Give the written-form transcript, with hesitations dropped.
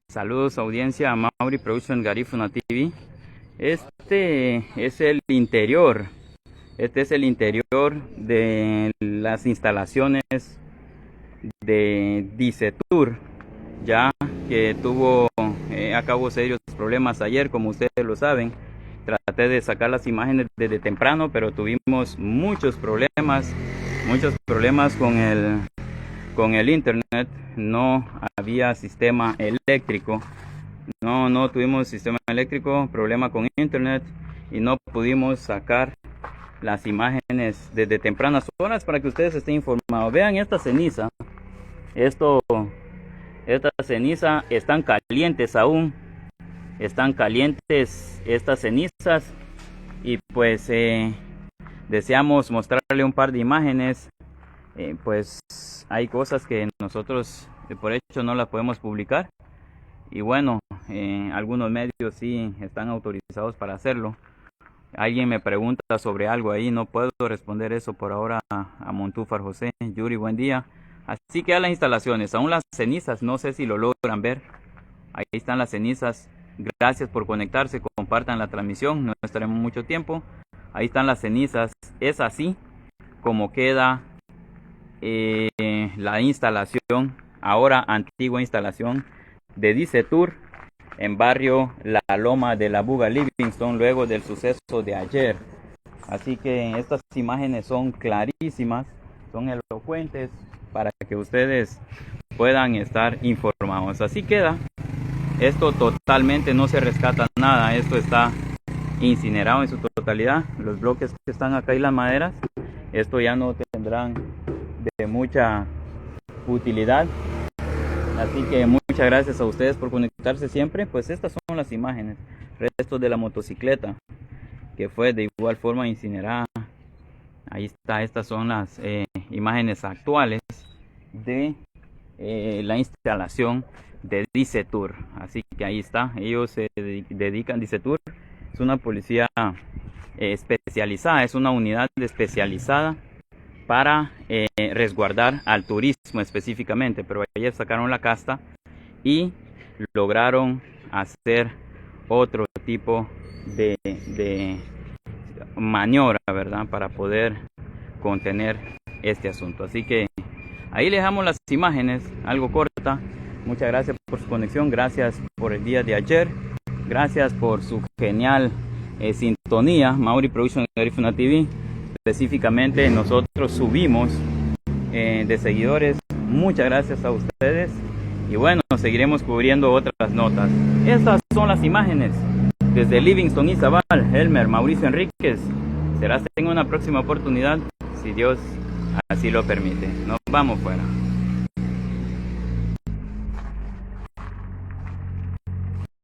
Saludos audiencia, Mauri Production Garifuna TV. Este es el interior. Este es el interior de las instalaciones de Dicetur, ya que tuvo a cabo serios problemas ayer, como ustedes lo saben. Traté de sacar las imágenes desde temprano, pero tuvimos muchos problemas con el internet. No había sistema eléctrico, no tuvimos sistema eléctrico, problema con internet, y no pudimos sacar las imágenes desde tempranas horas para que ustedes estén informados. Vean esta ceniza, esta ceniza están calientes aún, están calientes estas cenizas, y pues deseamos mostrarle un par de imágenes. Pues hay cosas que nosotros por hecho no las podemos publicar, y bueno, algunos medios sí están autorizados para hacerlo. Alguien me pregunta sobre algo ahí, no puedo responder eso por ahora a Montúfar José. Yuri, buen día. Así que a las instalaciones, aún las cenizas, no sé si lo logran ver, ahí están las cenizas. Gracias por conectarse, compartan la transmisión, no estaremos mucho tiempo. Ahí están las cenizas, es así como queda la instalación, ahora antigua instalación de Dicetur en barrio La Loma de la Buga, Livingston, luego del suceso de ayer. Así que estas imágenes son clarísimas, son elocuentes para que ustedes puedan estar informados. Así queda esto, totalmente no se rescata nada, esto está incinerado en su totalidad. Los bloques que están acá y las maderas, esto ya no tendrán de mucha utilidad. Así que muchas gracias a ustedes por conectarse siempre. Pues estas son las imágenes, restos de la motocicleta que fue de igual forma incinerada. Ahí está, estas son las imágenes actuales de la instalación de Dicetur. Así que ahí está, ellos se dedican, Dicetur es una policía especializada, es una unidad especializada para resguardar al turismo específicamente, pero ayer sacaron la casta y lograron hacer otro tipo de maniobra, ¿verdad?, para poder contener este asunto. Así que ahí les dejamos las imágenes, algo corta. Muchas gracias por su conexión, gracias por el día de ayer, gracias por su genial sintonía. Mauri Production Garifuna TV. Específicamente nosotros subimos de seguidores. Muchas gracias a ustedes, y bueno, seguiremos cubriendo otras notas. Estas son las imágenes desde Livingston, Izabal. Elmer Mauricio Enríquez. Será en una próxima oportunidad, si Dios así lo permite. Nos vamos fuera.